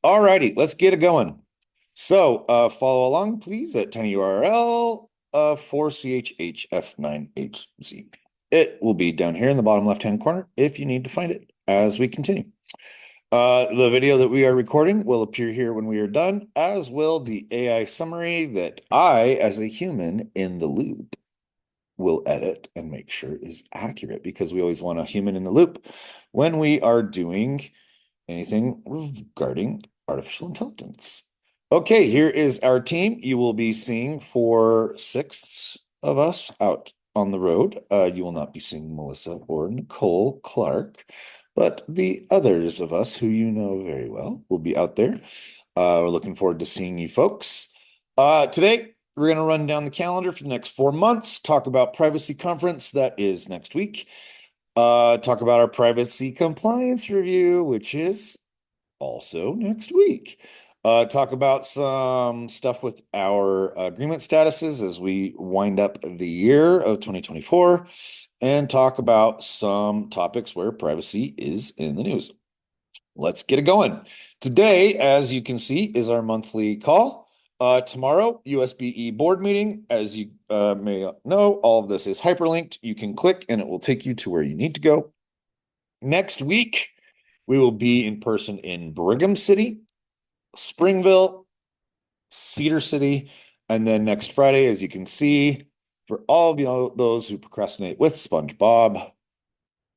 All righty, let's get it going. So, follow along, please, at tinyurl 4CHHF9HZ. It will be down here in the bottom left-hand corner if you need to find it as we continue. The video that we are recording will appear here when we are done, as will the AI summary that I, as a human in the loop, will edit and make sure is accurate because we always want a human in the loop when we are doing anything regarding artificial intelligence. Okay, here is our team. You will be seeing 4/6 of us out on the road. You will not be seeing Melissa or Nicole Clark, but the others of us who you know very well will be out there. We're looking forward to seeing you folks. Today, we're going to run down the calendar for the next 4 months, talk about privacy conference that is next week. Talk about our privacy compliance review, which is also next week. Talk about some stuff with our agreement statuses as we wind up the year of 2024, and talk about some topics where privacy is in the news. Let's get it going. Today, as you can see, is our monthly call. Tomorrow, USPA board meeting. As you may know, all of this is hyperlinked. You can click and it will take you to where you need to go. Next week, we will be in person in Brigham City, Springville, Cedar City, and then next Friday, as you can see, for all of those who procrastinate with SpongeBob,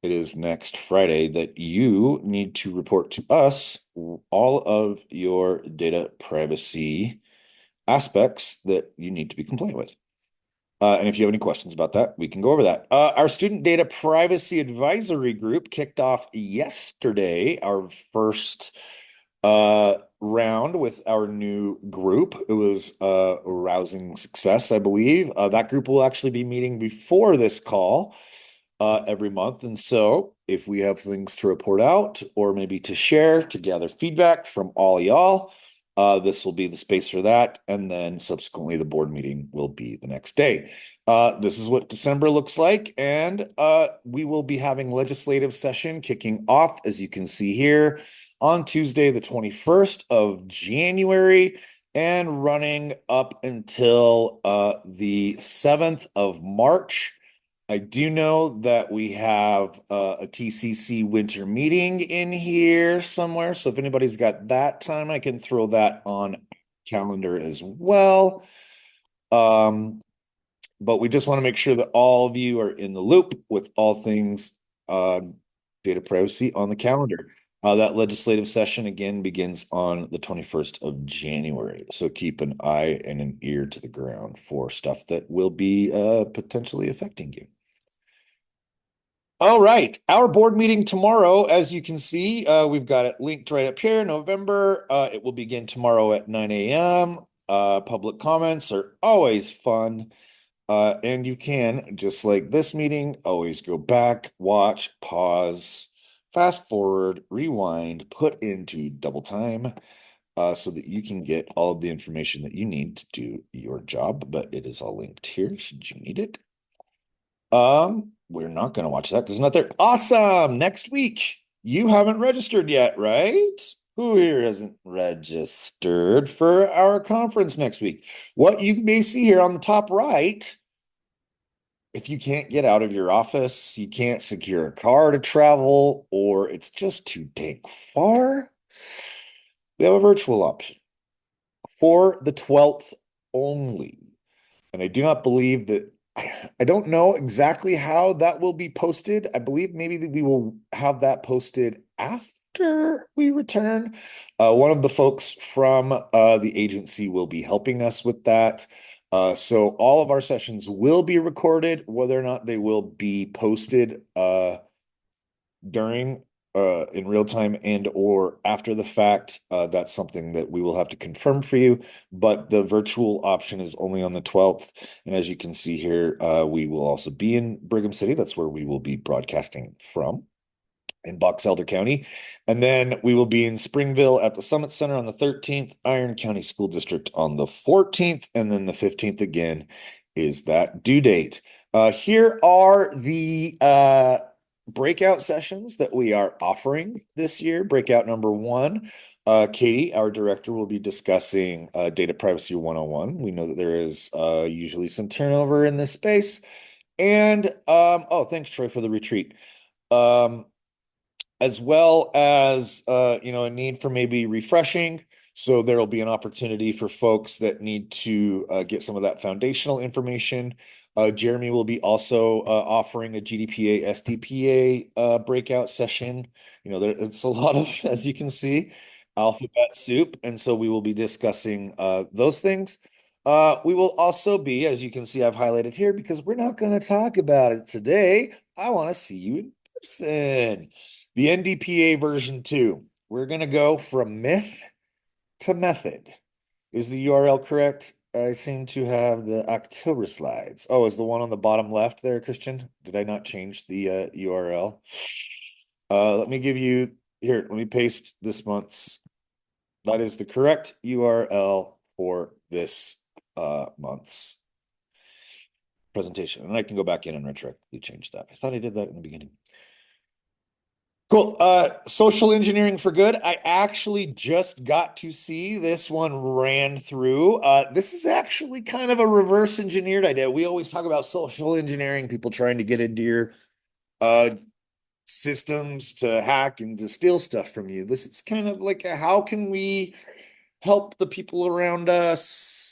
it is next Friday that you need to report to us all of your data privacy aspects that you need to be compliant with. And if you have any questions about that, we can go over that. Our student data privacy advisory group kicked off yesterday, our first round with our new group. It was a rousing success, I believe. That group will actually be meeting before this call every month. And so if we have things to report out or maybe to share to gather feedback from all y'all, this will be the space for that. And then subsequently, the board meeting will be the next day. This is what December looks like. And we will be having legislative session kicking off, as you can see here, on Tuesday, the 21st of January, and running up until the 7th of March. I do know that we have a TCC winter meeting in here somewhere. So if anybody's got that time, I can throw that on calendar as well. But we just want to make sure that all of you are in the loop with all things data privacy on the calendar. That legislative session again begins on the 21st of January. So keep an eye and an ear to the ground for stuff that will be potentially affecting you. All right, our board meeting tomorrow, as you can see, we've got it linked right up here, November. It will begin tomorrow at 9 a.m. Public comments are always fun. And you can, just like this meeting, always go back, watch, pause, fast forward, rewind, put into double time, so that you can get all of the information that you need to do your job. But it is all linked here should you need it. We're not going to watch that because it's not there. Awesome. Next week. You haven't registered yet, right? Who here hasn't registered for our conference next week? What you may see here on the top right, if you can't get out of your office, you can't secure a car to travel, or it's just too dang far, we have a virtual option for the 12th only. And I do not believe that I don't know exactly how that will be posted. I believe maybe that we will have that posted after we return. One of the folks from the agency will be helping us with that. So all of our sessions will be recorded. Whether or not they will be posted during in real time and or after the fact, that's something that we will have to confirm for you. But the virtual option is only on the 12th. And as you can see here, we will also be in Brigham City. That's where we will be broadcasting from, in Box Elder County. And then we will be in Springville at the Summit Center on the 13th, Iron County School District on the 14th, and then the 15th again is that due date. Here are the breakout sessions that we are offering this year. Breakout number one, Katie, our director, will be discussing data privacy 101. We know that there is usually some turnover in this space. And oh, thanks, Troy, for the retreat. Um, as well as a need for maybe refreshing. So there'll be an opportunity for folks that need to get some of that foundational information. Jeremy will be also offering a GDPA, SDPA breakout session. It's a lot of, as you can see, alphabet soup. And so we will be discussing those things. We will also be, as you can see, I've highlighted here because we're not going to talk about it today. I want to see you in person. The NDPA version 2. We're going to go from myth to method. Is the URL correct? I seem to have the October slides. Oh, is the one on the bottom left there, Christian? Did I not change the URL? Let me give you here. Let me paste this month's. That is the correct URL for this month's presentation. And I can go back in and retroactively change that. I thought I did that in the beginning. Cool. Social engineering for good. I actually just got to see this one ran through. This is actually kind of a reverse engineered idea. We always talk about social engineering, people trying to get into your uh, systems to hack and to steal stuff from you. This is kind of like how can we help the people around us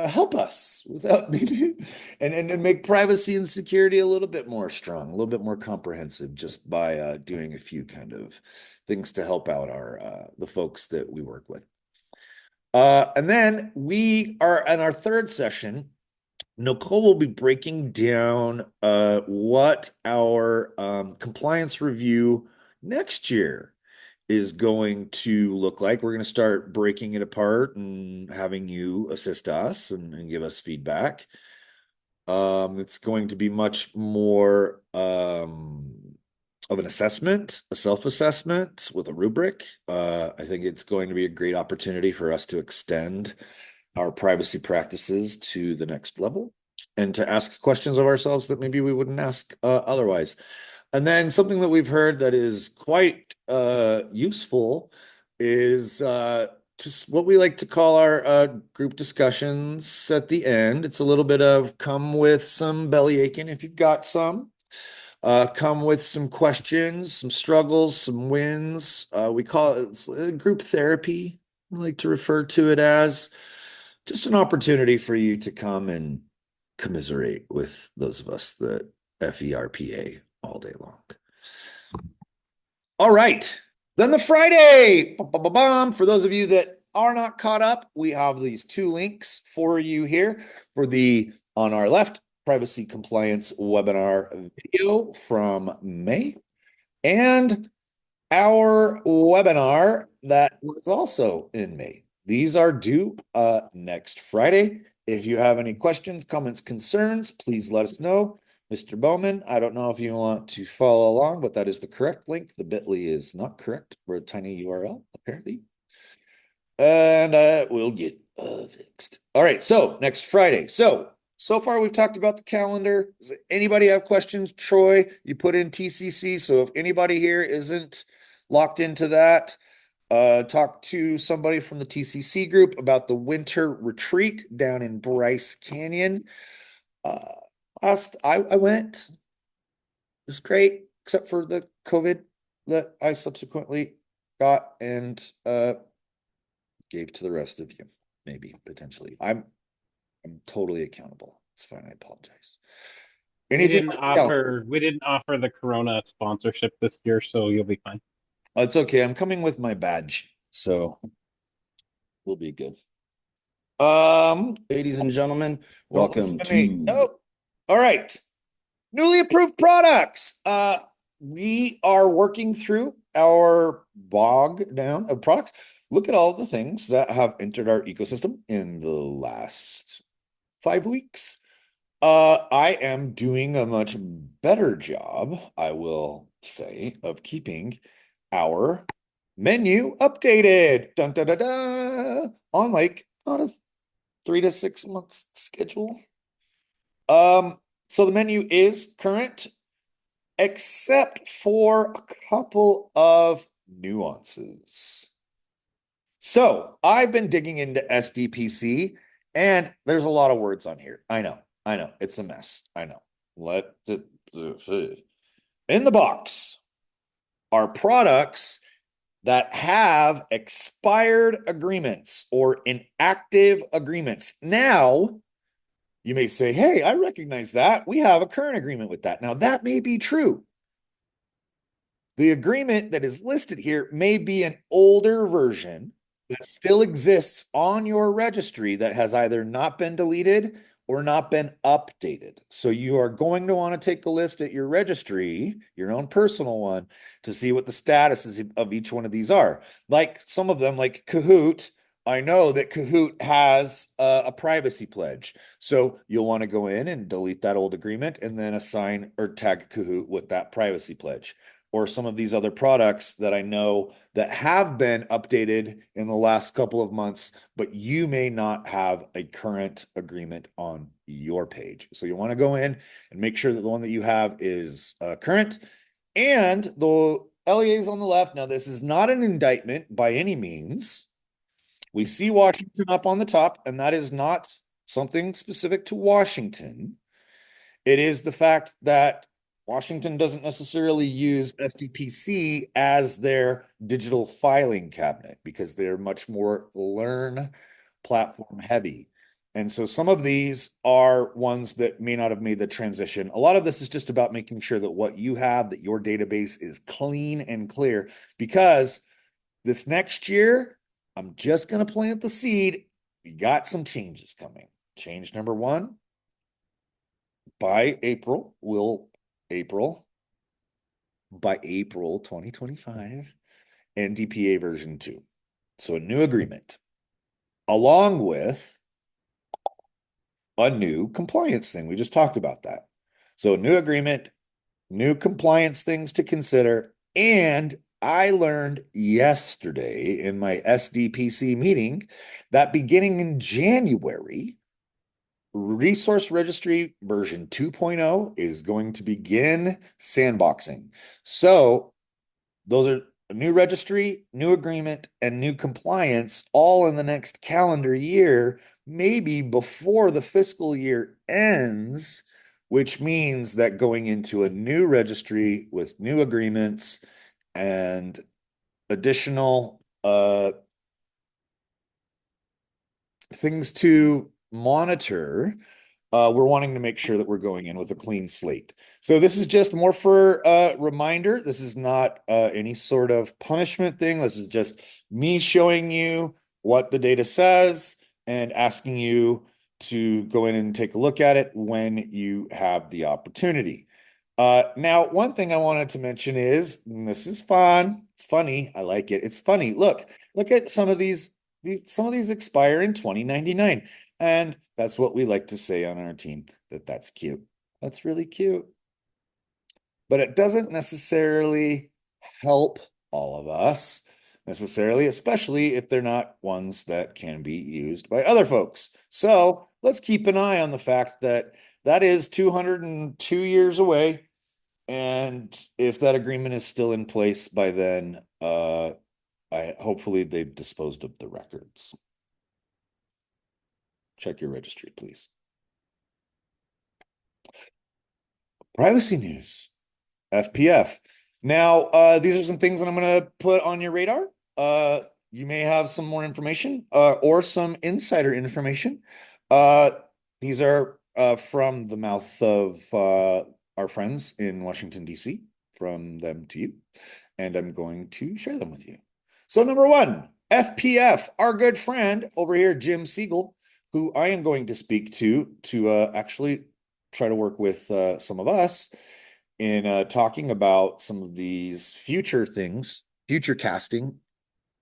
help us without maybe and make privacy and security a little bit more strong, a little bit more comprehensive just by doing a few kind of things to help out our the folks that we work with. And then we are in our third session. Nicole will be breaking down what our compliance review next year is going to look like. We're going to start breaking it apart and having you assist us and give us feedback. It's going to be much more of an assessment, a self-assessment with a rubric. I think it's going to be a great opportunity for us to extend our privacy practices to the next level and to ask questions of ourselves that maybe we wouldn't ask otherwise. And then something that we've heard that is quite useful is just what we like to call our group discussions at the end. It's a little bit of come with some belly aching if you've got some. Come with some questions, some struggles, some wins. We call it group therapy. I like to refer to it as just an opportunity for you to come and commiserate with those of us that FERPA all day long. All right. Then the Friday. For those of you that are not caught up, we have these two links for you here for the on our left privacy compliance webinar video from May and our webinar that was also in May. These are due next Friday. If you have any questions, comments, concerns, please let us know. Mr. Bowman, I don't know if you want to follow along, but that is the correct link. The bit.ly is not correct. We're a tiny URL, apparently. And we'll get fixed. All right, so next Friday. So far we've talked about the calendar. Does anybody have questions? Troy, you put in TCC, so if anybody here isn't locked into that, talk to somebody from the TCC group about the winter retreat down in Bryce Canyon. I went. It was great, except for the COVID that I subsequently got and gave to the rest of you, maybe potentially. I'm totally accountable. It's fine. I apologize. Anything? We didn't offer the Corona sponsorship this year, so you'll be fine. It's okay. I'm coming with my badge, so we'll be good. Ladies and gentlemen, welcome to. Nope. All right. Newly approved products. We are working through our bog down of products. Look at all the things that have entered our ecosystem in the last 5 weeks. I am doing a much better job, I will say, of keeping our menu updated. Dun, dun, dun, dun, on like on a 3 to 6 month schedule. So the menu is current. except for a couple of nuances. So I've been digging into SDPC, and there's a lot of words on here. I know, it's a mess. I know. Let the in the box are products that have expired agreements or inactive agreements. Now, you may say, hey, I recognize that. We have a current agreement with that. Now, that may be true. The agreement that is listed here may be an older version that still exists on your registry that has either not been deleted or not been updated. So you are going to want to take a list at your registry, your own personal one, to see what the statuses of each one of these are. Like some of them, like Kahoot, I know that Kahoot has a privacy pledge. So you'll want to go in and delete that old agreement and then assign or tag Kahoot with that privacy pledge. Or some of these other products that I know that have been updated in the last couple of months, but you may not have a current agreement on your page. So you want to go in and make sure that the one that you have is current. And the LEAs on the left. Now, this is not an indictment by any means. We see Washington up on the top, and that is not something specific to Washington. It is the fact that Washington doesn't necessarily use SDPC as their digital filing cabinet because they're much more Learn platform heavy. And so some of these are ones that may not have made the transition. A lot of this is just about making sure that what you have, that your database is clean and clear, because this next year, I'm just going to plant the seed. We got some changes coming. Change number one, by April, by April 2025, NDPA version 2. So a new agreement, along with a new compliance thing. We just talked about that. So a new agreement, new compliance things to consider. And I learned yesterday in my SDPC meeting that beginning in January, Resource Registry version 2.0 is going to begin sandboxing. So those are a new registry, new agreement, and new compliance all in the next calendar year, maybe before the fiscal year ends, which means that going into a new registry with new agreements and additional things to monitor, we're wanting to make sure that we're going in with a clean slate. So this is just more for a reminder. This is not any sort of punishment thing. This is just me showing you what the data says and asking you to go in and take a look at it when you have the opportunity. Now, one thing I wanted to mention is, and this is fun. It's funny. I like it. It's funny. Look at some of these expire in 2099. And that's what we like to say on our team, that's cute. That's really cute. But it doesn't necessarily help all of us necessarily, especially if they're not ones that can be used by other folks. So let's keep an eye on the fact that that is 202 years away. And if that agreement is still in place by then, hopefully they've disposed of the records. Check your registry, please. Privacy news, FPF. Now, these are some things that I'm going to put on your radar. You may have some more information or some insider information. These are from the mouth of our friends in Washington, D.C., from them to you, and I'm going to share them with you. So, number one, FPF, our good friend over here, Jim Siegel, who I am going to speak to actually try to work with some of us in talking about some of these future things, future casting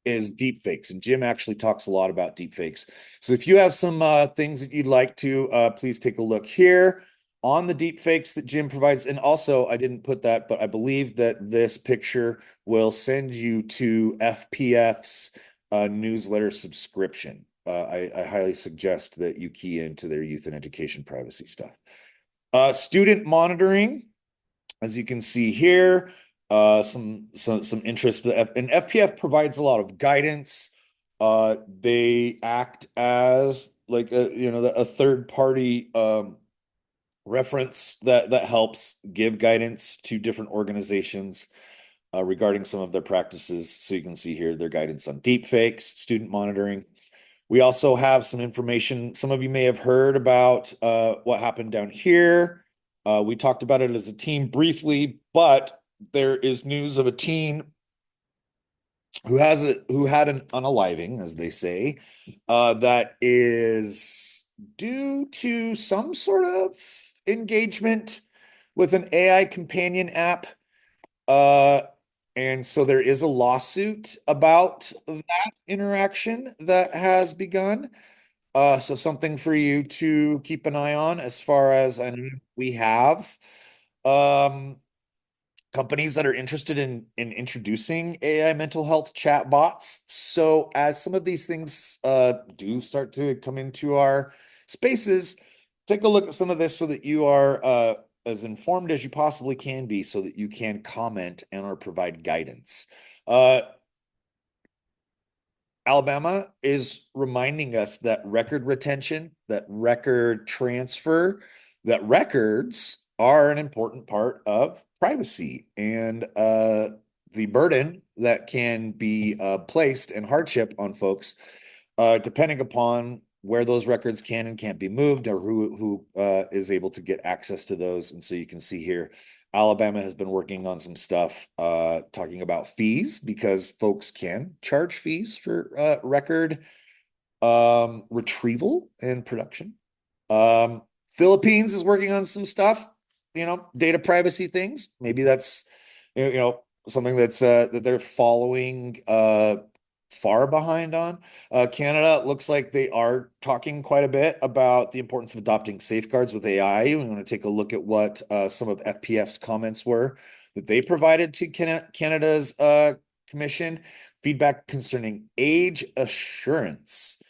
is deep fakes. And Jim actually talks a lot about deep fakes. So if you have some things that you'd like to, please take a look here on the deep fakes that Jim provides. And also, I didn't put that, but I believe that this picture will send you to FPF's newsletter subscription. I highly suggest that you key into their youth and education privacy stuff. Student monitoring. As you can see here, some interest, and FPF provides a lot of guidance. They act as like a third party reference that helps give guidance to different organizations regarding some of their practices. So you can see here their guidance on deep fakes, student monitoring. We also have some information. Some of you may have heard about what happened down here. We talked about it as a team briefly, but there is news of a teen who had an unaliving, as they say, that is due to some sort of engagement with an AI companion app. Uh, and so there is a lawsuit about that interaction that has begun. So something for you to keep an eye on as far as I know we have. Um, Companies that are interested in introducing AI mental health chatbots. So as some of these things do start to come into our spaces, take a look at some of this so that you are as informed as you possibly can be, so that you can comment and or provide guidance. Alabama is reminding us that record retention, that record transfer, that records are an important part of privacy, and the burden that can be placed and hardship on folks depending upon where those records can and can't be moved, or who is able to get access to those. And so you can see here Alabama has been working on some stuff talking about fees, because folks can charge fees for record retrieval and production. Um, Philippines is working on some stuff, data privacy things. Maybe that's something that they're following far behind on. Canada looks like they are talking quite a bit about the importance of adopting safeguards with AI. We want to take a look at what some of FPF's comments were that they provided to Canada's commission. Feedback concerning age assurance.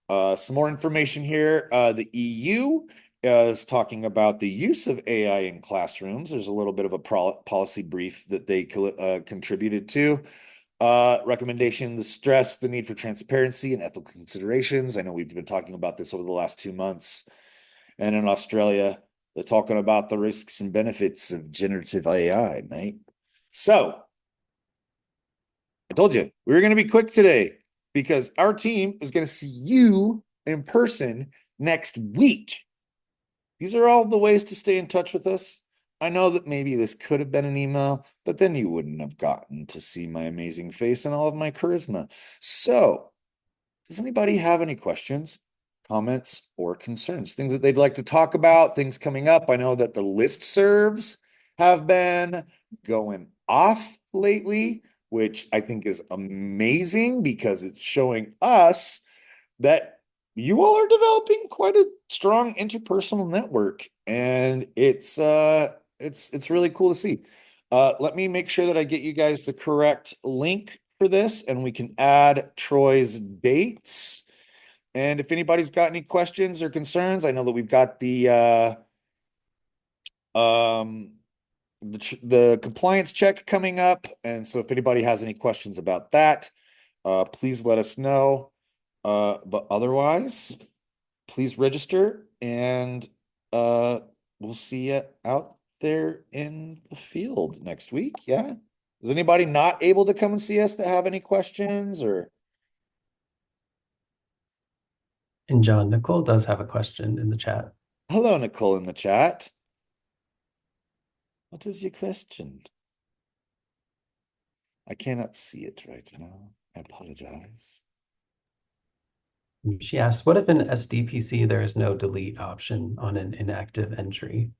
Some more information here. The EU is talking about the use of AI in classrooms. There's a little bit of a policy brief that they contributed to. Recommendation to stress the need for transparency and ethical considerations. I know we've been talking about this over the last 2 months. And in Australia, they're talking about the risks and benefits of generative AI, mate. So I told you we were going to be quick today, because our team is going to see you in person next week. These are all the ways to stay in touch with us. I know that maybe this could have been an email, but then you wouldn't have gotten to see my amazing face and all of my charisma. So, does anybody have any questions, comments, or concerns? Things that they'd like to talk about, things coming up? I know that the listservs have been going off lately, which I think is amazing, because it's showing us that you all are developing quite a strong interpersonal network, and it's really cool to see. Let me make sure that I get you guys the correct link for this, and we can add Troy's dates. And if anybody's got any questions or concerns, I know that we've got um the compliance check coming up, and so if anybody has any questions about that, please let us know. But otherwise, please register, and we'll see you out there in the field next week. Yeah. Is anybody not able to come and see us that have any questions or? And John, Nicole does have a question in the chat. Hello, Nicole in the chat. What is your question? I cannot see it right now. I apologize. She asks, what if in SDPC there is no delete option on an inactive entry?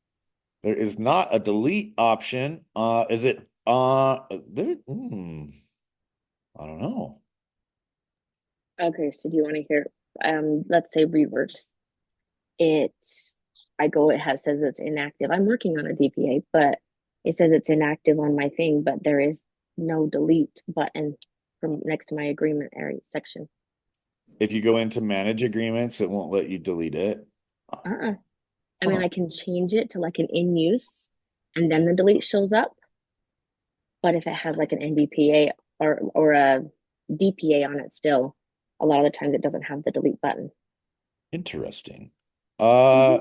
There is not a delete option. Is it there? I don't know. Okay, so do you want to hear, let's say reverse. It's, says it's inactive. I'm working on a DPA, but it says it's inactive on my thing, but there is no delete button from next to my agreement area section. If you go into manage agreements, it won't let you delete it. I mean, I can change it to like an in use, and then the delete shows up. But if it has like an NDPA or a DPA on it still, a lot of the times it doesn't have the delete button. Interesting. Mhm.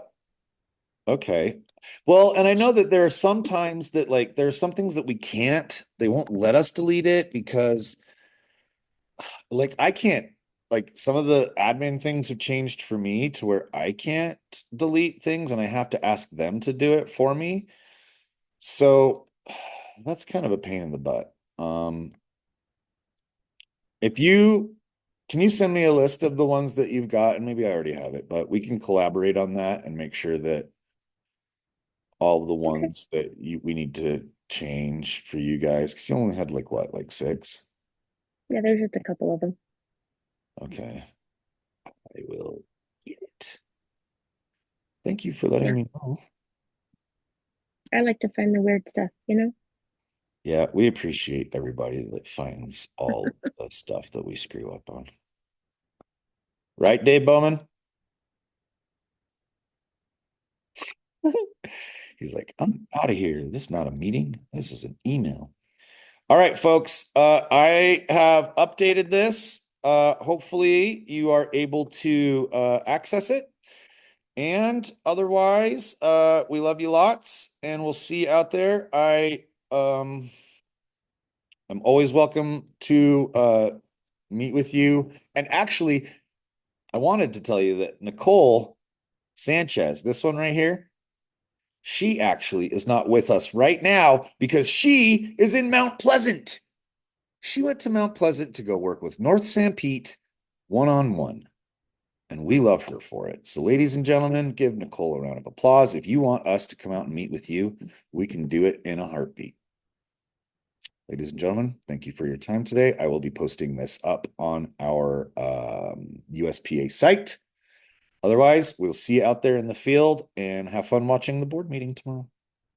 Okay. Well, and I know that there are some times that like there are some things that we can't, they won't let us delete it because like I can't, like some of the admin things have changed for me to where I can't delete things and I have to ask them to do it for me. So that's kind of a pain in the butt. If you can you send me a list of the ones that you've got, and maybe I already have it, but we can collaborate on that and make sure that all of the Okay. ones that we need to change for you guys, because you only had like what, like six? Yeah, there's just a couple of them. Okay, I will get it. Thank you for letting Yeah, me know. I like to find the weird stuff, you know? Yeah, we appreciate everybody that finds all the stuff that we screw up on. Right, Dave Bowman? He's like, I'm out of here. This is not a meeting. This is an email. All right, folks. I have updated this. Hopefully you are able to access it. And otherwise, we love you lots, and we'll see you out there. I'm always welcome to meet with you. And actually, I wanted to tell you that Nicole Sanchez, this one right here, she actually is not with us right now because she is in Mount Pleasant. She went to Mount Pleasant to go work with North Sanpete one-on-one. And we love her for it. So, ladies and gentlemen, give Nicole a round of applause. If you want us to come out and meet with you, we can do it in a heartbeat. Ladies and gentlemen, thank you for your time today. I will be posting this up on our USPA site. Otherwise, we'll see you out there in the field and have fun watching the board meeting tomorrow.